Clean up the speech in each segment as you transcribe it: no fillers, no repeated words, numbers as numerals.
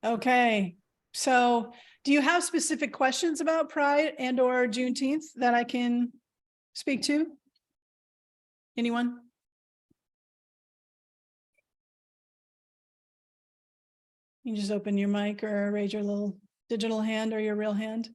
Okay. So do you have specific questions about Pride and or Juneteenth that I can speak to? Anyone? You can just open your mic or raise your little digital hand or your real hand.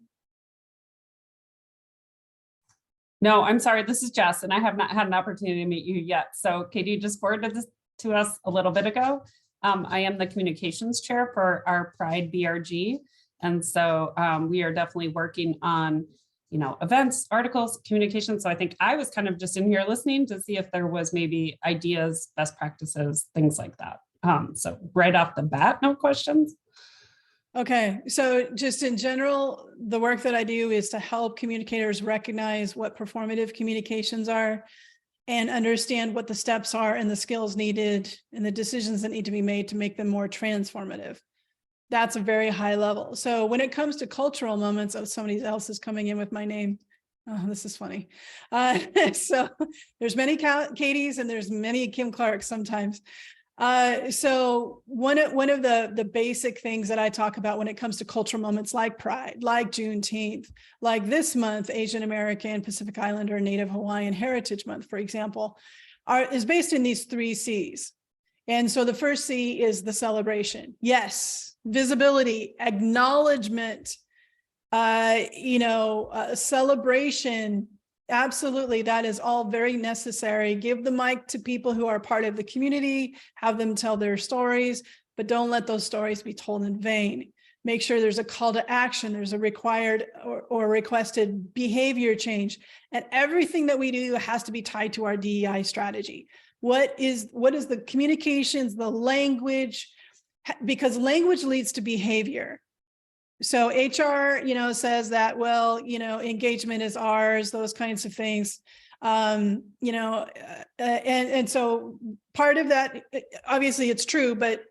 No, I'm sorry. This is Jess, and I have not had an opportunity to meet you yet. So Katie just forwarded this to us a little bit ago. I am the communications chair for our Pride BRG. And so we are definitely working on, events, articles, communication. So I think I was kind of just in here listening to see if there was maybe ideas, best practices, things like that. So right off the bat, no questions. Okay, so just in general, the work that I do is to help communicators recognize what performative communications are and understand what the steps are and the skills needed and the decisions that need to be made to make them more transformative. That's a very high level. So when it comes to cultural moments, oh, somebody else is coming in with my name. Oh, this is funny. So there's many Katies and there's many Kim Clarks sometimes. So one of the basic things that I talk about when it comes to cultural moments like Pride, like Juneteenth, like this month, Asian American, Pacific Islander, Native Hawaiian Heritage Month, for example, is based in these 3 C's. And so the first C is the celebration. Yes, visibility, acknowledgement, celebration. Absolutely, that is all very necessary. Give the mic to people who are part of the community, have them tell their stories, but don't let those stories be told in vain. Make sure there's a call to action, there's a required or requested behavior change, and everything that we do has to be tied to our DEI strategy. What is the communications, the language, because language leads to behavior. So HR, says that, well, engagement is ours, those kinds of things. And so part of that, obviously it's true, but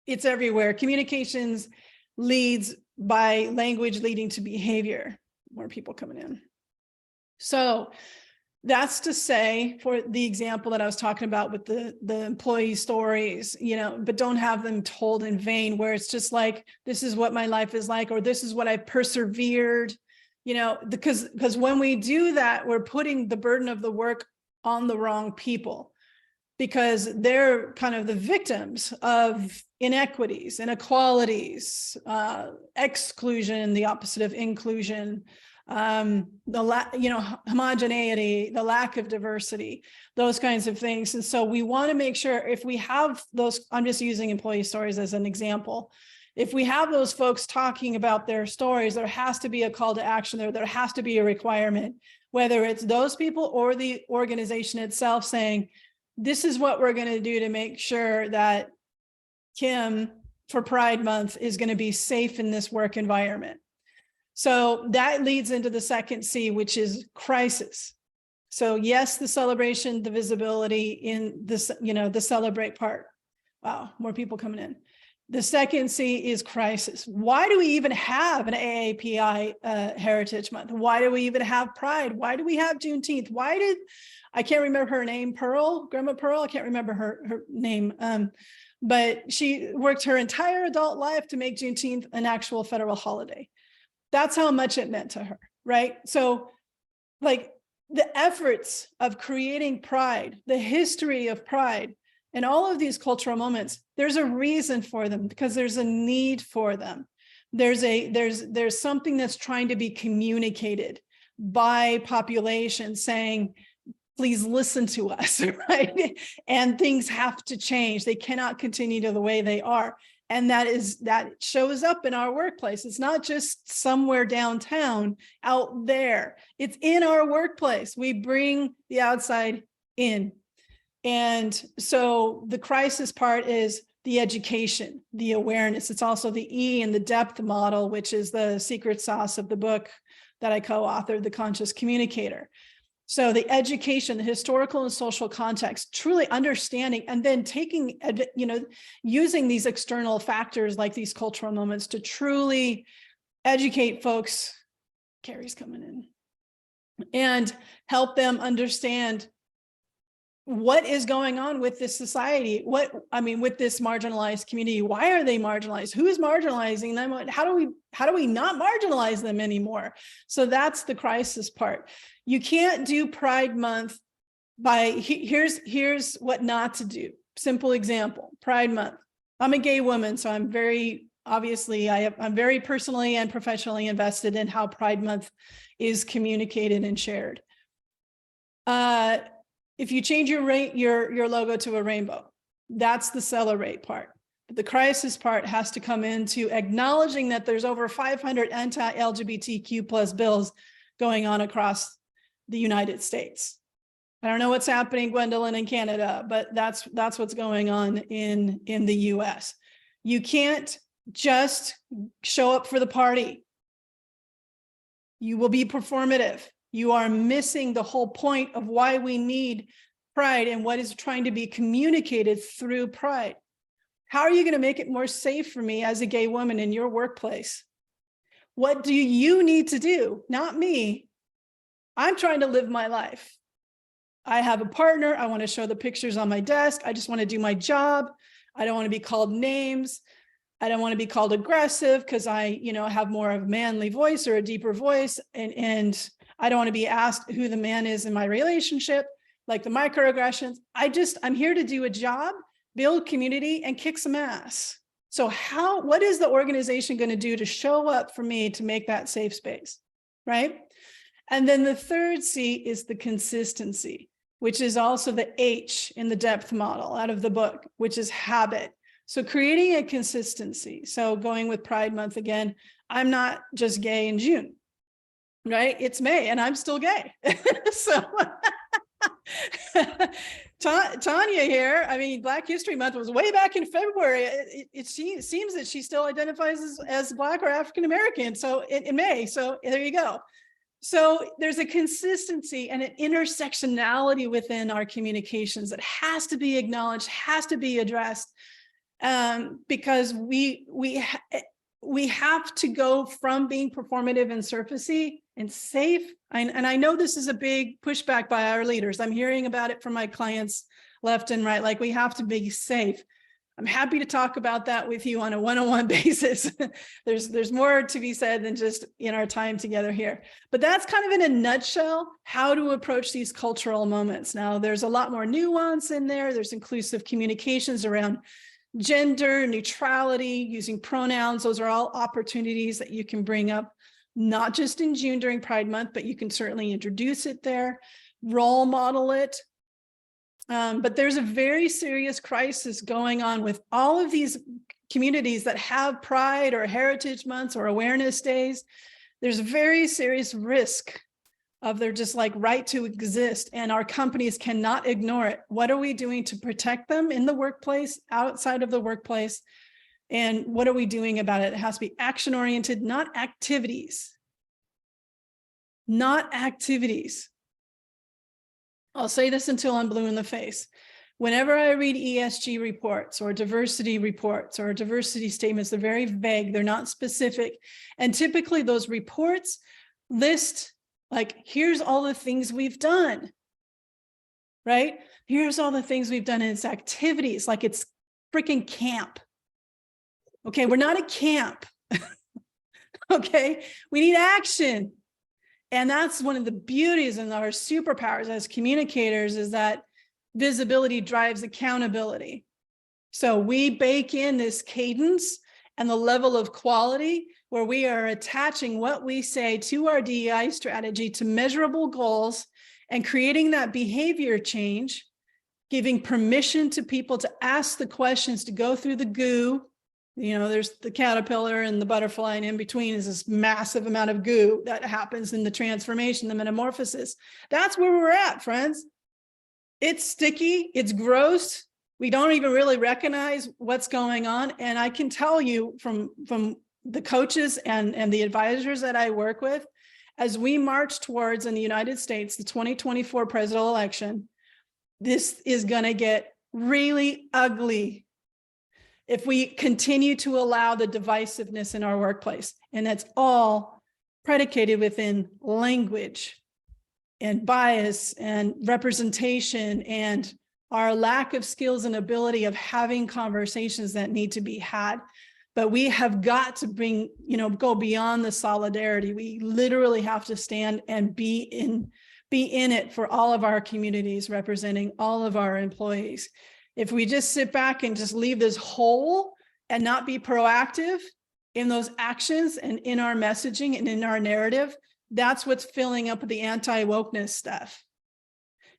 it's everywhere. Communications leads by language leading to behavior. More people coming in. So that's to say, for the example that I was talking about with the employee stories, but don't have them told in vain, where it's just like, this is what my life is like, or this is what I persevered, because when we do that, we're putting the burden of the work on the wrong people, because they're kind of the victims of inequities, inequalities, exclusion, the opposite of inclusion, homogeneity, the lack of diversity, those kinds of things. And so we want to make sure, if we have those, I'm just using employee stories as an example, if we have those folks talking about their stories, there has to be a call to action there has to be a requirement, whether it's those people or the organization itself saying, this is what we're going to do to make sure that Kim for Pride Month is going to be safe in this work environment. So that leads into the second C, which is crisis. So yes, the celebration, the visibility in this, the celebrate part. Wow, more people coming in. The second C is crisis. Why do we even have an AAPI Heritage Month? Why do we even have Pride? Why do we have Juneteenth? I can't remember her name, Grandma Pearl, I can't remember her name. But she worked her entire adult life to make Juneteenth an actual federal holiday. That's how much it meant to her, right? So like the efforts of creating Pride, the history of Pride, and all of these cultural moments, there's a reason for them, because there's a need for them. There's something that's trying to be communicated by population saying, please listen to us, right? And things have to change. They cannot continue to the way they are. And that shows up in our workplace. It's not just somewhere downtown out there. It's in our workplace. We bring the outside in. And so the crisis part is the education, the awareness. It's also the E in the depth model, which is the secret sauce of the book that I co-authored, The Conscious Communicator. So the education, the historical and social context, truly understanding, and then taking, using these external factors like these cultural moments to truly educate folks, Carrie's coming in, and help them understand what is going on with this society? With this marginalized community? Why are they marginalized? Who is marginalizing them? How do we not marginalize them anymore? So that's the crisis part. You can't do Pride Month here's what not to do. Simple example, Pride Month. I'm a gay woman, so I'm very I'm very personally and professionally invested in how Pride Month is communicated and shared. If you change your logo to a rainbow, that's the celebrate part. But the crisis part has to come into acknowledging that there's over 500 anti-LGBTQ plus bills going on across the United States. I don't know what's happening, Gwendolyn, in Canada, but that's what's going on in the US. You can't just show up for the party. You will be performative. You are missing the whole point of why we need Pride and what is trying to be communicated through Pride. How are you going to make it more safe for me as a gay woman in your workplace? What do you need to do? Not me. I'm trying to live my life. I have a partner. I want to show the pictures on my desk. I just want to do my job. I don't want to be called names. I don't want to be called aggressive because I, have more of a manly voice or a deeper voice. And I don't want to be asked who the man is in my relationship, like the microaggressions. I'm here to do a job, build community, and kick some ass. So what is the organization going to do to show up for me to make that safe space, right? And then the third C is the consistency, which is also the H in the depth model out of the book, which is habit. So creating a consistency. So going with Pride Month again, I'm not just gay in June, right? It's May and I'm still gay. So Tanya here, Black History Month was way back in February. It seems that she still identifies as Black or African-American. So in May, so there you go. So there's a consistency and an intersectionality within our communications that has to be acknowledged, has to be addressed, because we have to go from being performative and surfacey and safe. And I know this is a big pushback by our leaders. I'm hearing about it from my clients left and right, like we have to be safe. I'm happy to talk about that with you on a one-on-one basis. There's more to be said than just in our time together here. But that's kind of in a nutshell how to approach these cultural moments. Now, there's a lot more nuance in there. There's inclusive communications around gender neutrality, using pronouns. Those are all opportunities that you can bring up, not just in June during Pride Month, but you can certainly introduce it there, role model it. But there's a very serious crisis going on with all of these communities that have Pride or Heritage Months or awareness days. There's a very serious risk of their just like right to exist, and our companies cannot ignore it. What are we doing to protect them in the workplace, outside of the workplace? And what are we doing about it? It has to be action-oriented, not activities. Not activities. I'll say this until I'm blue in the face. Whenever I read ESG reports or diversity statements, they're very vague, they're not specific. And typically those reports list like, here's all the things we've done, right? Here's all the things we've done, and it's activities, like it's freaking camp. Okay, we're not a camp. Okay, we need action. And that's one of the beauties and our superpowers as communicators, is that visibility drives accountability. So we bake in this cadence and the level of quality where we are attaching what we say to our DEI strategy to measurable goals and creating that behavior change, giving permission to people to ask the questions, to go through the goo. There's the caterpillar and the butterfly, and in between is this massive amount of goo that happens in the transformation, the metamorphosis. That's where we're at, friends. It's sticky, it's gross. We don't even really recognize what's going on. And I can tell you from the coaches and the advisors that I work with, as we march towards, in the United States, the 2024 presidential election, this is going to get really ugly if we continue to allow the divisiveness in our workplace. And that's all predicated within language. bias and representation and our lack of skills and ability of having conversations that need to be had. But we have got to bring, go beyond the solidarity. We literally have to stand and be in it for all of our communities, representing all of our employees. If we just sit back and just leave this hole and not be proactive in those actions and in our messaging and in our narrative, that's what's filling up the anti-wokeness stuff.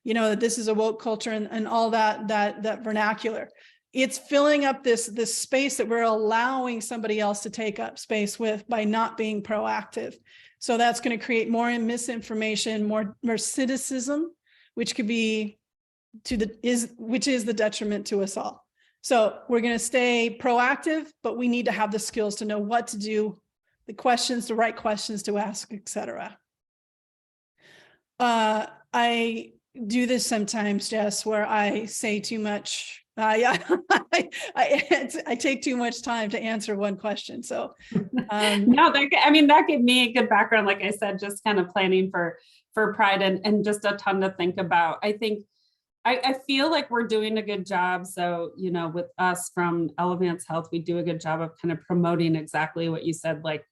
That this is a woke culture and all that vernacular. It's filling up this space that we're allowing somebody else to take up space with by not being proactive. So that's going to create more misinformation, more cynicism, which could be which is the detriment to us all. So we're going to stay proactive, but we need to have the skills to know what to do, the right questions to ask, etc. I do this sometimes, Jess, where I say too much. I take too much time to answer one question. So no, that gave me a good background. Like I said, just kind of planning for Pride and just a ton to think about. I feel like we're doing a good job. So, with us from Elevance Health, we do a good job of kind of promoting exactly what you said, like,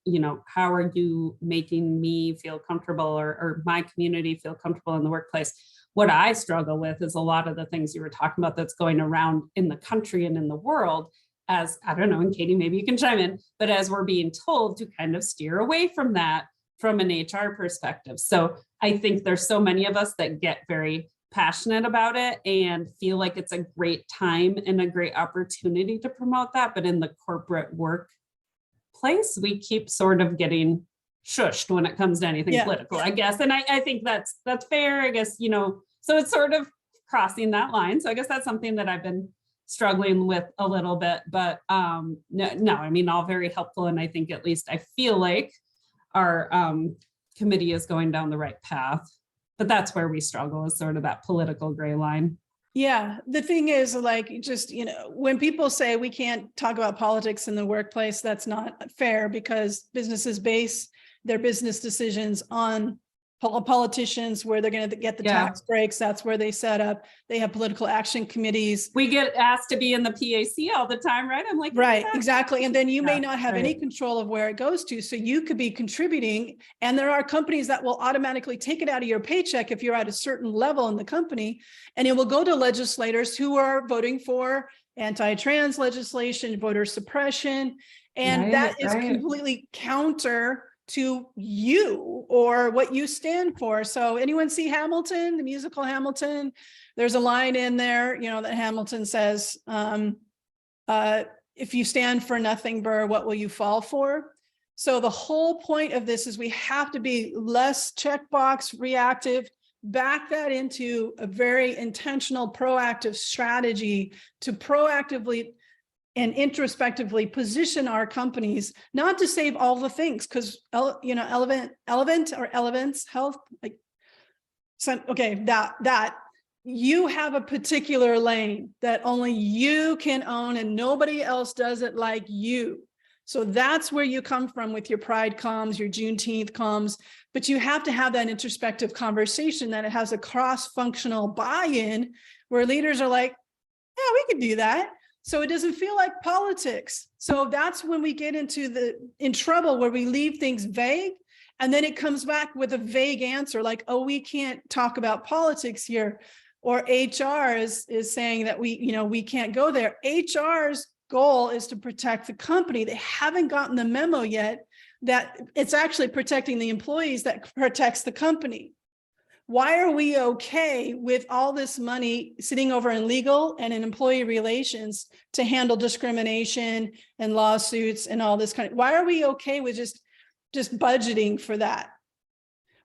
how are you making me feel comfortable or my community feel comfortable in the workplace? What I struggle with is a lot of the things you were talking about that's going around in the country and in the world as, I don't know, and Katie, maybe you can chime in, but as we're being told to kind of steer away from that from an HR perspective. So I think there's so many of us that get very passionate about it and feel like it's a great time and a great opportunity to promote that. But in the corporate workplace, we keep sort of getting shushed when it comes to anything political, I guess. And I think that's fair, I guess, so it's sort of crossing that line. So I guess that's something that I've been struggling with a little bit, but no, I mean, all very helpful. And I think at least I feel like our committee is going down the right path, but that's where we struggle, is sort of that political gray line. Yeah, the thing is, like, just, when people say we can't talk about politics in the workplace, that's not fair, because businesses base their business decisions on politicians, where they're going to get the tax breaks. That's where they set up. They have political action committees. We get asked to be in the PAC all the time, right? I'm like, right, exactly. And then you may not have any control of where it goes to. So you could be contributing, and there are companies that will automatically take it out of your paycheck if you're at a certain level in the company, and it will go to legislators who are voting for anti-trans legislation, voter suppression, and that is completely counter to you or what you stand for. So anyone see Hamilton, the musical Hamilton? There's a line in there, that Hamilton says, if you stand for nothing, Burr, what will you fall for? So the whole point of this is we have to be less checkbox reactive, back that into a very intentional, proactive strategy to proactively and introspectively position our companies, not to save all the things, because Elevance Health, like, so, okay, that you have a particular lane that only you can own and nobody else does it like you. So that's where you come from with your Pride comms, your Juneteenth comms, but you have to have that introspective conversation that it has a cross-functional buy-in where leaders are like, yeah, we can do that. So it doesn't feel like politics. So that's when we get in trouble, where we leave things vague, and then it comes back with a vague answer like, oh, we can't talk about politics here, or HR is saying that we can't go there. HR's goal is to protect the company. They haven't gotten the memo yet that it's actually protecting the employees that protects the company. Why are we okay with all this money sitting over in legal and in employee relations to handle discrimination and lawsuits and all this kind of, why are we okay with just budgeting for that?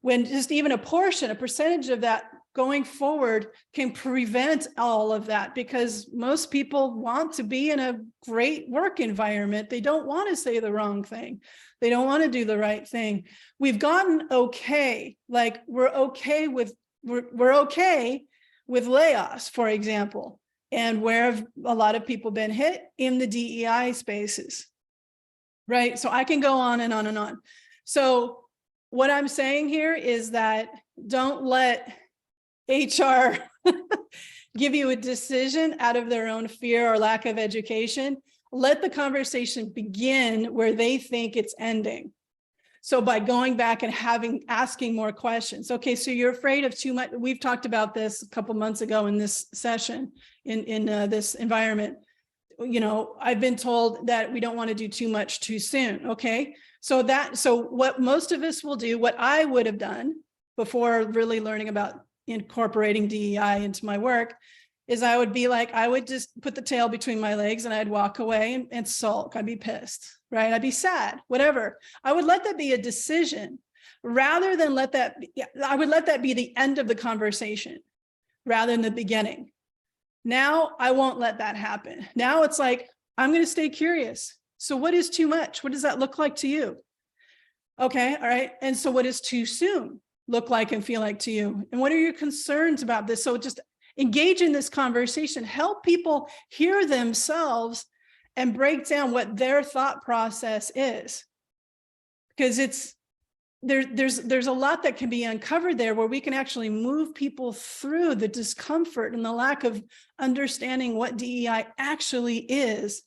When just even a percentage of that going forward can prevent all of that, because most people want to be in a great work environment. They don't want to say the wrong thing. They don't want to do the right thing. We've gotten okay, like we're okay with layoffs, for example, and where have a lot of people been hit? In the DEI spaces, right? So I can go on and on and on. So what I'm saying here is that don't let HR give you a decision out of their own fear or lack of education. Let the conversation begin where they think it's ending. So by going back and asking more questions. Okay, so you're afraid of too much. We've talked about this a couple months ago in this session in this environment. You know, I've been told that we don't want to do too much too soon. Okay, so what most of us will do, what I would have done before really learning about incorporating DEI into my work, is I would be like, I would just put the tail between my legs and I'd walk away and sulk. I'd be pissed, right? I'd be sad, whatever. I would let that be a decision rather than I would let that be the end of the conversation rather than the beginning. Now I won't let that happen. Now it's like, I'm going to stay curious. So what is too much? What does that look like to you? Okay. All right. And so what does too soon look like and feel like to you? And what are your concerns about this? So just engage in this conversation, help people hear themselves and break down what their thought process is. Because there's a lot that can be uncovered there where we can actually move people through the discomfort and the lack of understanding what DEI actually is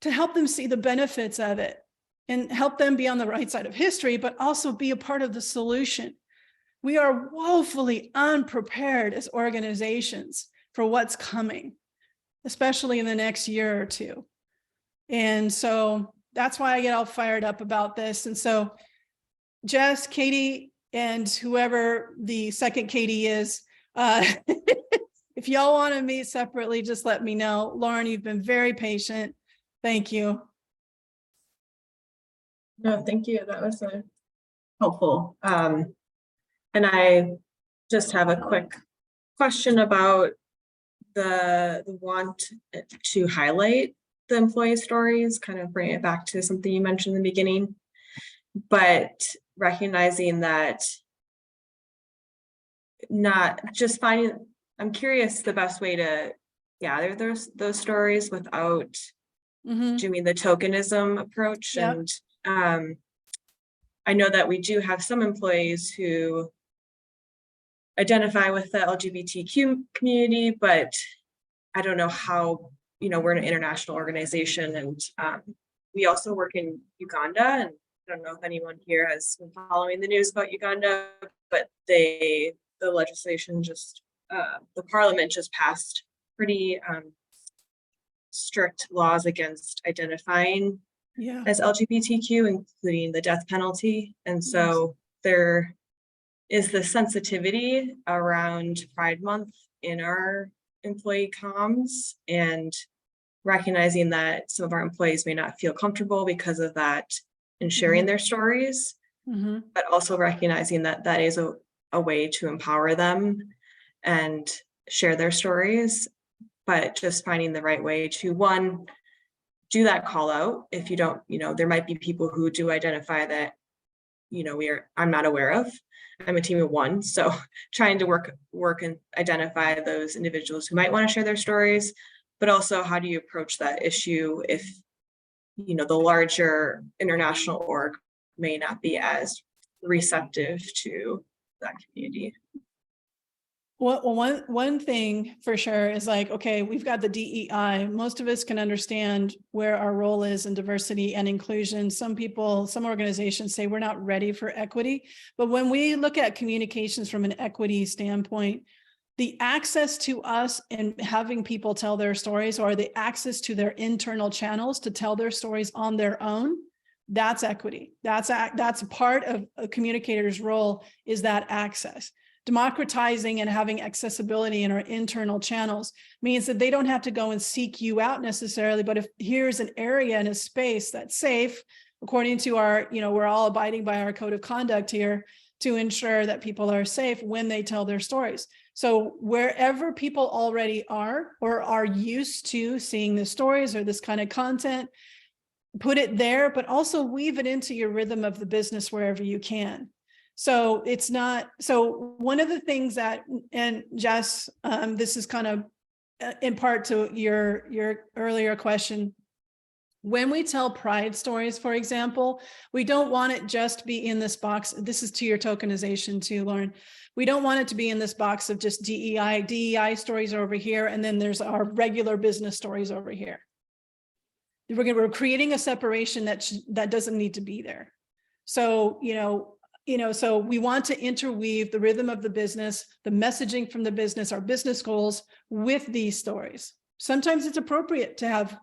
to help them see the benefits of it and help them be on the right side of history, but also be a part of the solution. We are woefully unprepared as organizations for what's coming, especially in the next year or two. And so that's why I get all fired up about this. And so Jess, Katie, and whoever the second Katie is, if y'all want to meet separately, just let me know. Lauren, you've been very patient. Thank you. No, thank you. That was helpful. And I just have a quick question about the want to highlight the employee stories, kind of bring it back to something you mentioned in the beginning, but recognizing that not just finding, I'm curious the best way to gather those stories without doing the tokenism approach. Yep. And I know that we do have some employees who identify with the LGBTQ community, but I don't know how, you know, we're an international organization, and we also work in Uganda, and I don't know if anyone here has been following the news about Uganda, but the legislation just, the parliament just passed pretty strict laws against identifying as LGBTQ, including the death penalty. And so there is the sensitivity around Pride Month in our employee comms, and recognizing that some of our employees may not feel comfortable because of that in sharing their stories, but also recognizing that that is a way to empower them and share their stories, but just finding the right way to, one, do that call out. If you don't, you know, there might be people who do identify that, you know, I'm not aware of. I'm a team of one, so trying to work and identify those individuals who might want to share their stories, but also how do you approach that issue if, you know, the larger international org may not be as receptive to that community. Well, one thing for sure is like, okay, we've got the DEI. Most of us can understand where our role is in diversity and inclusion. Some people, some organizations say we're not ready for equity. But when we look at communications from an equity standpoint, the access to us and having people tell their stories, or the access to their internal channels to tell their stories on their own, that's equity. That's a part of a communicator's role, is that access. Democratizing and having accessibility in our internal channels means that they don't have to go and seek you out necessarily, but if here's an area and a space that's safe, according to our, you know, we're all abiding by our code of conduct here to ensure that people are safe when they tell their stories. So wherever people already are or are used to seeing the stories or this kind of content, put it there, but also weave it into your rhythm of the business wherever you can. So it's not, so one of the things that, and Jess, this is kind of in part to your earlier question, When we tell pride stories, for example, we don't want it just be in this box. This is to your tokenization too, Lauren. We don't want it to be in this box of just DEI stories over here, and then there's our regular business stories over here. We're creating a separation that doesn't need to be there. So, so we want to interweave the rhythm of the business, the messaging from the business, our business goals with these stories. Sometimes it's appropriate to have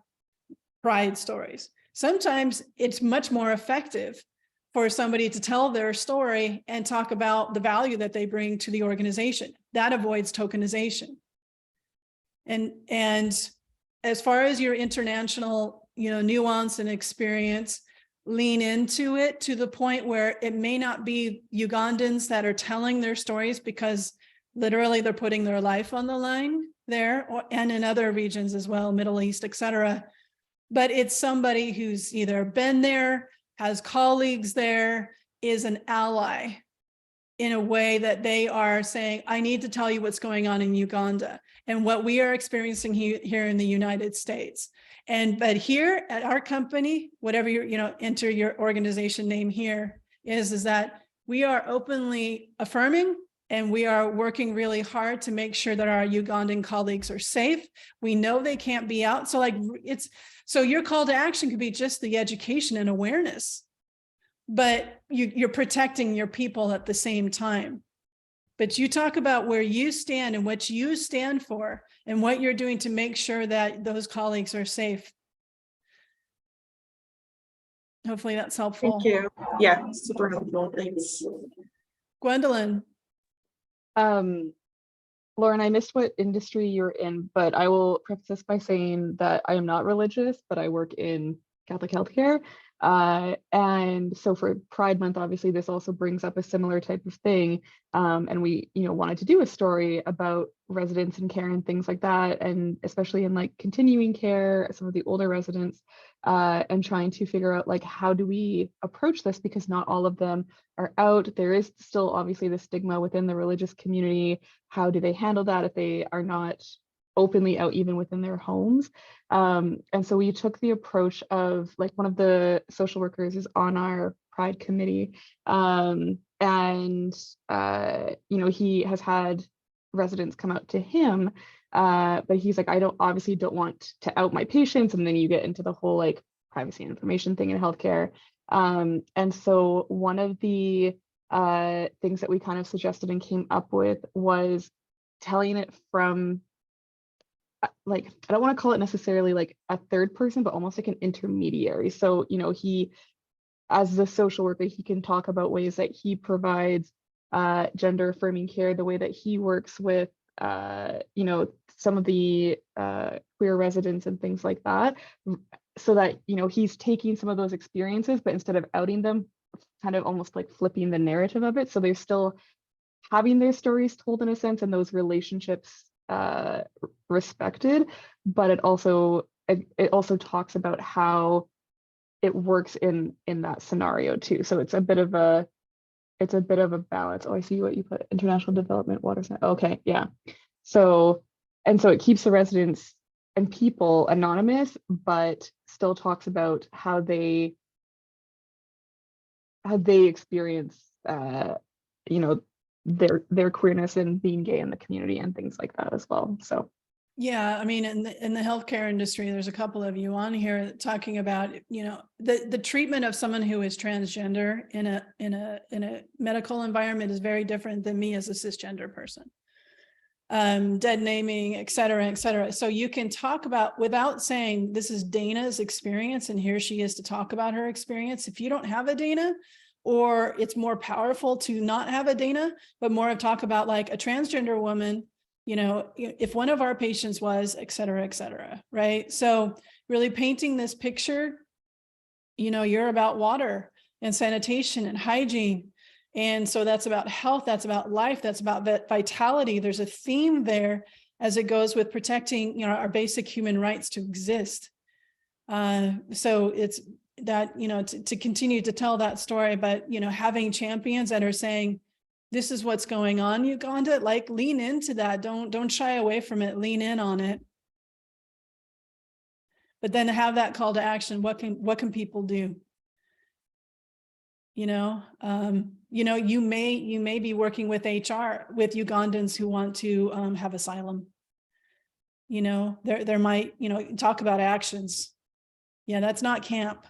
pride stories. Sometimes it's much more effective for somebody to tell their story and talk about the value that they bring to the organization. That avoids tokenization. And as far as your international, nuance and experience, lean into it to the point where it may not be Ugandans that are telling their stories, because literally they're putting their life on the line there, and in other regions as well, Middle East, etc. But it's somebody who's either been there, has colleagues there, is an ally in a way that they are saying, I need to tell you what's going on in Uganda and what we are experiencing here in the United States. But here at our company, whatever enter your organization name here is that we are openly affirming, and we are working really hard to make sure that our Ugandan colleagues are safe. We know they can't be out. So your call to action could be just the education and awareness, but you're protecting your people at the same time. But you talk about where you stand and what you stand for and what you're doing to make sure that those colleagues are safe. Hopefully that's helpful. Thank you. Yeah, super helpful. Thanks. Gwendolyn. Lauren, I missed what industry you're in, but I will preface this by saying that I am not religious, but I work in Catholic healthcare. And so for Pride Month, obviously, this also brings up a similar type of thing. And we, wanted to do a story about residents in care and things like that, and especially in like continuing care, some of the older residents, and trying to figure out like, how do we approach this? Because not all of them are out. There is still obviously the stigma within the religious community. How do they handle that if they are not openly out even within their homes? And so we took the approach of, like, one of the social workers is on our Pride committee, and he has had residents come out to him, but he's like, I obviously don't want to out my patients, and then you get into the whole like privacy and information thing in healthcare. And so one of the things that we kind of suggested and came up with was telling it from, like, I don't want to call it necessarily like a third person, but almost like an intermediary. So, he, as the social worker, he can talk about ways that he provides gender affirming care, the way that he works with, some of the queer residents and things like that, so that, he's taking some of those experiences, but instead of outing them, kind of almost like flipping the narrative of it. So they're still having their stories told in a sense, and those relationships respected, but it also talks about how it works in that scenario too. So it's a bit of a balance. Oh, I see what you put, international development, water science. Okay, yeah. So it keeps the residents and people anonymous, but still talks about how they experience their queerness and being gay in the community and things like that as well. So yeah, I mean, in the healthcare industry, there's a couple of you on here talking about, the treatment of someone who is transgender in a medical environment is very different than me as a cisgender person. Dead naming, et cetera, et cetera. So you can talk about, without saying this is Dana's experience and here she is to talk about her experience. If you don't have a Dana, or it's more powerful to not have a Dana, but more of talk about like a transgender woman, if one of our patients was, et cetera, right? So really painting this picture, you're about water and sanitation and hygiene. And so that's about health, that's about life, that's about vitality. There's a theme there as it goes with protecting, our basic human rights to exist. So it's that, to continue to tell that story, but, having champions that are saying, this is what's going on, Uganda, like lean into that. Don't shy away from it, lean in on it. but then have that call to action. What can people do? You know, you may be working with HR with Ugandans who want to have asylum. You know, there might, talk about actions. Yeah, that's not camp.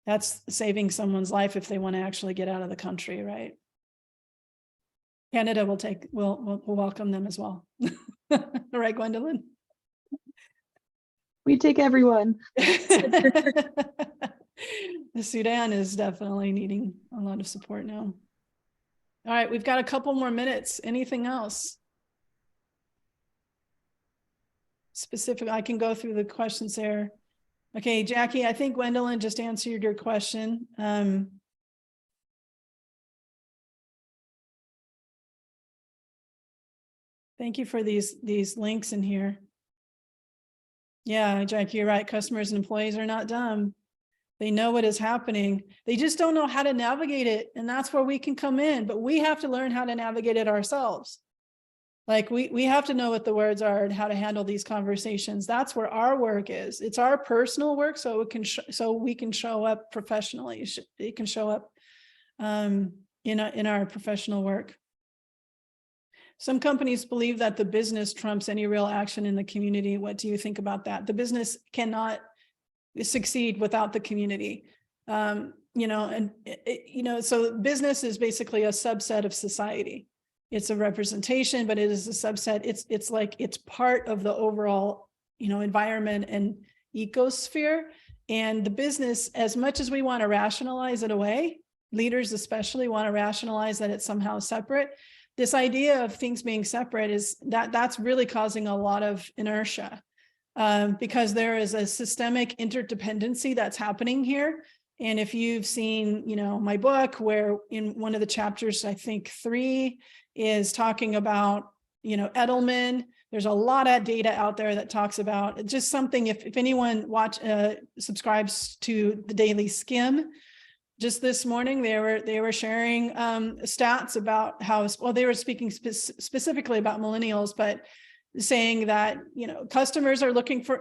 That's saving someone's life if they want to actually get out of the country, right? Canada will welcome them as well. All right, Gwendolyn. We take everyone. The Sudan is definitely needing a lot of support now. All right, we've got a couple more minutes. Anything else? Specific, I can go through the questions there. Okay, Jackie, I think Gwendolyn just answered your question. Thank you for these links in here. Yeah, Jackie, you're right. Customers and employees are not dumb. They know what is happening. They just don't know how to navigate it. And that's where we can come in, but we have to learn how to navigate it ourselves. Like we have to know what the words are and how to handle these conversations. That's where our work is. It's our personal work. So it can, so we can show up professionally. It can show up in our professional work. Some companies believe that the business trumps any real action in the community. What do you think about that? The business cannot succeed without the community. So business is basically a subset of society. It's a representation, but it is a subset. It's part of the overall, environment and ecosphere. And the business, as much as we want to rationalize it away, leaders especially want to rationalize that it's somehow separate. This idea of things being separate that's really causing a lot of inertia because there is a systemic interdependency that's happening here. And if you've seen, my book, where in one of the chapters, I think 3 is talking about, Edelman. There's a lot of data out there that talks about just something. If anyone subscribes to the Daily Skim, just this morning, they were sharing stats about how, well, they were speaking specifically about millennials, but saying that, customers are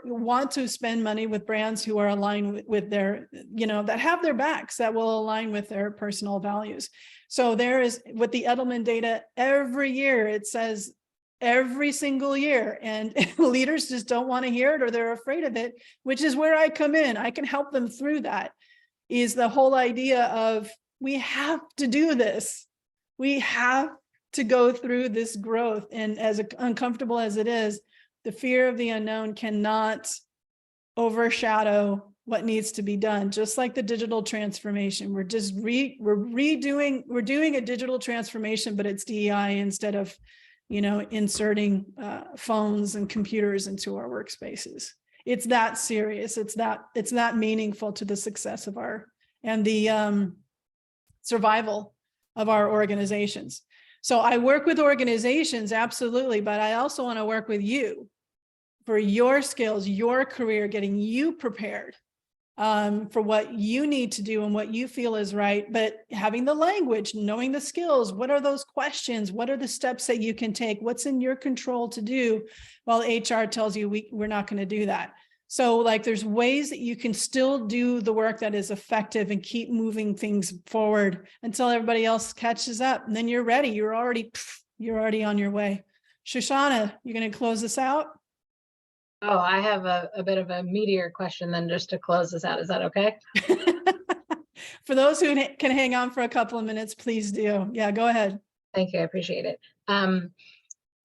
want to spend money with brands who are aligned with their, that have their backs, that will align with their personal values. So there is, with the Edelman data, every year, it says every single year, and leaders just don't want to hear it or they're afraid of it, which is where I come in. I can help them through that. Is the whole idea of we have to do this. We have to go through this growth. And as uncomfortable as it is, the fear of the unknown cannot overshadow what needs to be done. Just like the digital transformation, we're doing a digital transformation, but it's DEI instead of, inserting phones and computers into our workspaces. It's that serious. It's that meaningful to the success of and the survival of our organizations. So I work with organizations, absolutely, but I also want to work with you for your skills, your career, getting you prepared for what you need to do and what you feel is right, but having the language, knowing the skills, what are those questions? What are the steps that you can take? What's in your control to do while HR tells you we're not going to do that? So there's ways that you can still do the work that is effective and keep moving things forward until everybody else catches up. And then you're ready. You're already on your way. Shoshana, you're going to close this out? Oh, I have a bit of a meatier question then just to close this out. Is that okay? For those who can hang on for a couple of minutes, please do. Yeah, go ahead. Thank you. I appreciate it.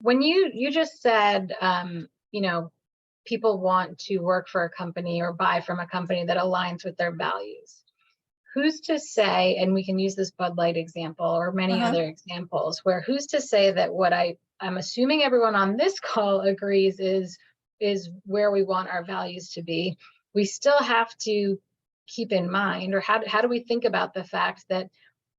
When you just said, people want to work for a company or buy from a company that aligns with their values. Who's to say, and we can use this Bud Light example or many other examples, where who's to say that what I'm assuming everyone on this call agrees is where we want our values to be. We still have to keep in mind, or how do we think about the fact that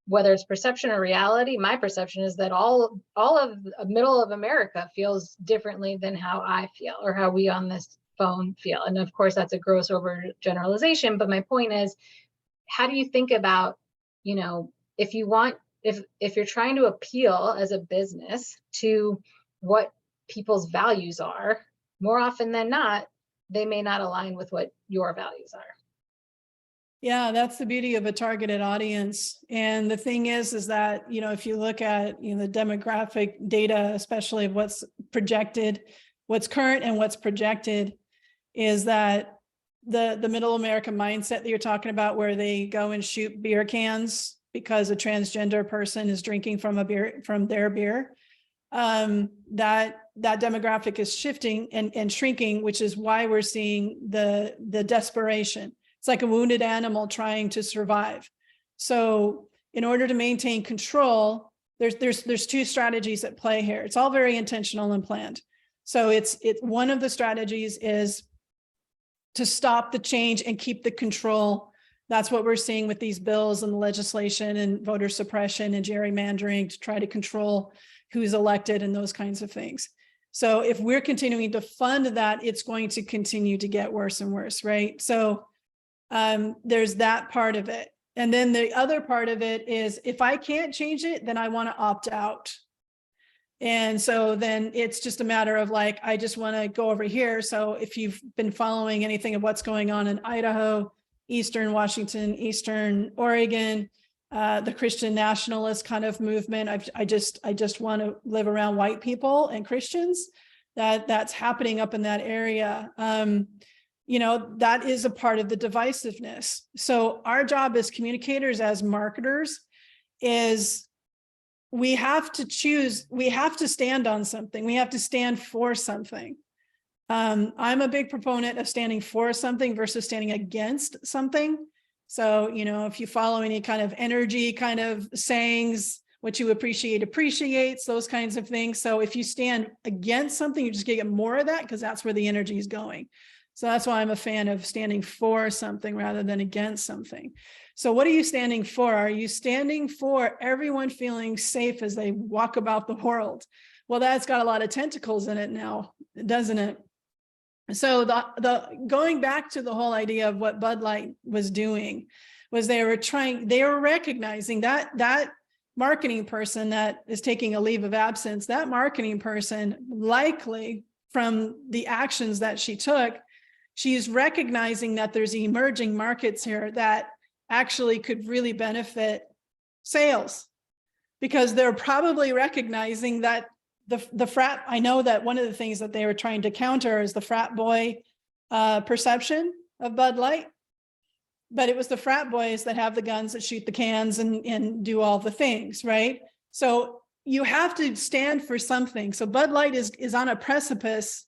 whether it's perception or reality, my perception is that all of the middle of America feels differently than how I feel or how we on this phone feel. And of course, that's a gross overgeneralization. But my point is, how do you think about, if you're trying to appeal as a business to what people's values are, more often than not, they may not align with what your values are. Yeah, that's the beauty of a targeted audience. And the thing is that, you know, if you look at, you know, the demographic data, especially of what's projected, what's current and what's projected, is that the middle American mindset that you're talking about, where they go and shoot beer cans because a transgender person is drinking from their beer, that demographic is shifting and shrinking, which is why we're seeing the desperation. It's like a wounded animal trying to survive. So in order to maintain control, there's two strategies at play here. It's all very intentional and planned. So it's one of the strategies is to stop the change and keep the control. That's what we're seeing with these bills and the legislation and voter suppression and gerrymandering to try to control who's elected and those kinds of things. So if we're continuing to fund that, it's going to continue to get worse and worse, right? So there's that part of it. And then the other part of it is, if I can't change it, then I want to opt out. And so then it's just a matter of like, I just want to go over here. So if you've been following anything of what's going on in Idaho, Eastern Washington, Eastern Oregon, the Christian nationalist kind of movement, I just want to live around white people and Christians, that's happening up in that area. You know, that is a part of the divisiveness. So our job as communicators, as marketers, is we have to choose, we have to stand on something. We have to stand for something. I'm a big proponent of standing for something versus standing against something. So, you know, if you follow any kind of energy kind of sayings, what you appreciate appreciates, those kinds of things. So if you stand against something, you're just gonna get more of that because that's where the energy is going. So that's why I'm a fan of standing for something rather than against something. So what are you standing for? Are you standing for everyone feeling safe as they walk about the world? Well, that's got a lot of tentacles in it now, doesn't it? So the going back to the whole idea of what Bud Light was doing was they were recognizing that marketing person that is taking a leave of absence, that marketing person, likely from the actions that she took, she's recognizing that there's emerging markets here that actually could really benefit sales, because they're probably recognizing that the frat, I know that one of the things that they were trying to counter is the frat boy perception of Bud Light, but it was the frat boys that have the guns that shoot the cans and do all the things, right? So you have to stand for something. So Bud Light is on a precipice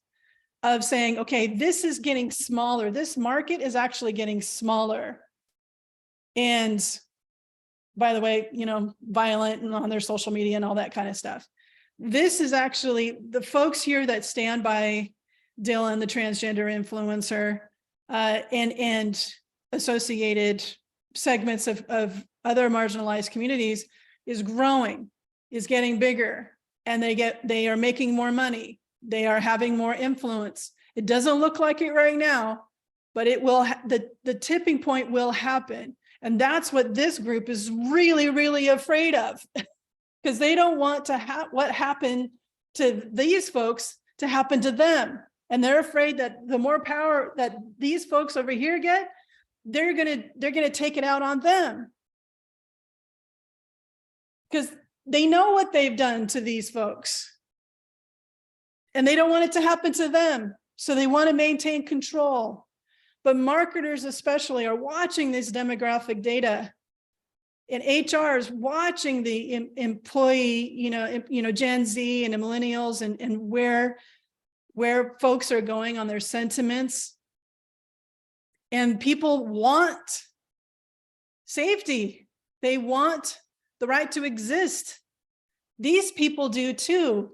of saying, okay, this is getting smaller. This market is actually getting smaller. And by the way, you know, violent and on their social media and all that kind of stuff. This is actually the folks here that stand by Dylan, the transgender influencer, and associated segments of other marginalized communities is growing, is getting bigger, and they are making more money. They are having more influence. It doesn't look like it right now, but it will, the tipping point will happen. And that's what this group is really, really afraid of, because they don't want to have what happened to these folks to happen to them. And they're afraid that the more power that these folks over here get, they're gonna take it out on them. Because they know what they've done to these folks. And they don't want it to happen to them. So they want to maintain control. But marketers especially are watching this demographic data, and HR is watching the employee, you know, Gen Z and the millennials and where folks are going on their sentiments. And people want safety. They want the right to exist. These people do too.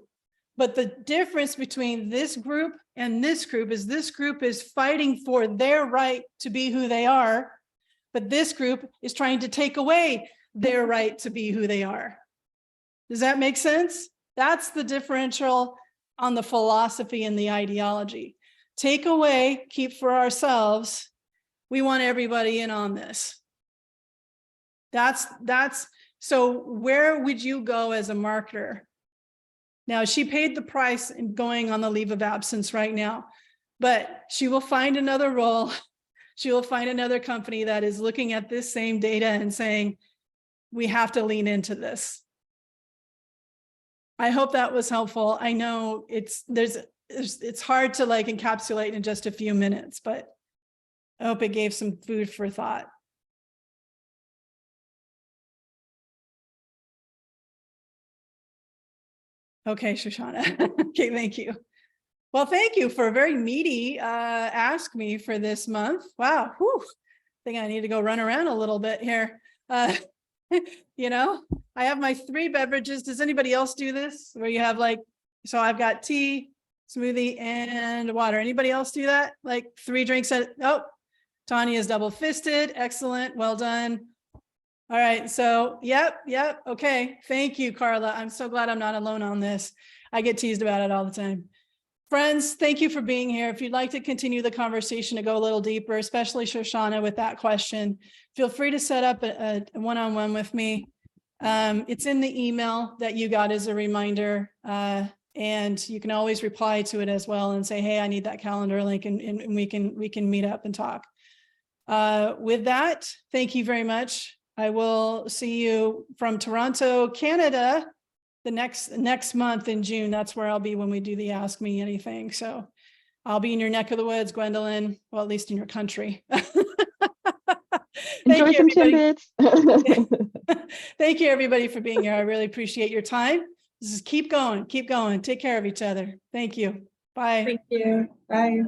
But the difference between this group and this group is fighting for their right to be who they are, but this group is trying to take away their right to be who they are. Does that make sense? That's the differential on the philosophy and the ideology. Take away, keep for ourselves. We want everybody in on this. That's so where would you go as a marketer? Now, she paid the price in going on the leave of absence right now, but she will find another role. She will find another company that is looking at this same data and saying, we have to lean into this. I hope that was helpful. I know it's hard to like encapsulate in just a few minutes, but I hope it gave some food for thought. Okay, Shoshana. Okay, thank you. Well, thank you for a very meaty ask me for this month. Wow. Whew. I think I need to go run around a little bit here. You know, I have my 3 beverages. Does anybody else do this? Where you have like, so I've got tea, smoothie, and water. Anybody else do that? Like 3 drinks at, oh, Tanya is double fisted. Excellent. Well done. All right. So, yep. Okay. Thank you, Carla. I'm so glad I'm not alone on this. I get teased about it all the time. Friends, thank you for being here. If you'd like to continue the conversation to go a little deeper, especially Shoshana with that question, feel free to set up a one-on-one with me. It's in the email that you got as a reminder. And you can always reply to it as well and say, hey, I need that calendar link, and we can meet up and talk. With that, thank you very much. I will see you from Toronto, Canada, the next month in June. That's where I'll be when we do the Ask Me Anything. So I'll be in your neck of the woods, Gwendolyn, well, at least in your country. Enjoy some Timbits. Thank you, everybody, for being here. I really appreciate your time. Just keep going. Take care of each other. Thank you. Bye. Thank you. Bye.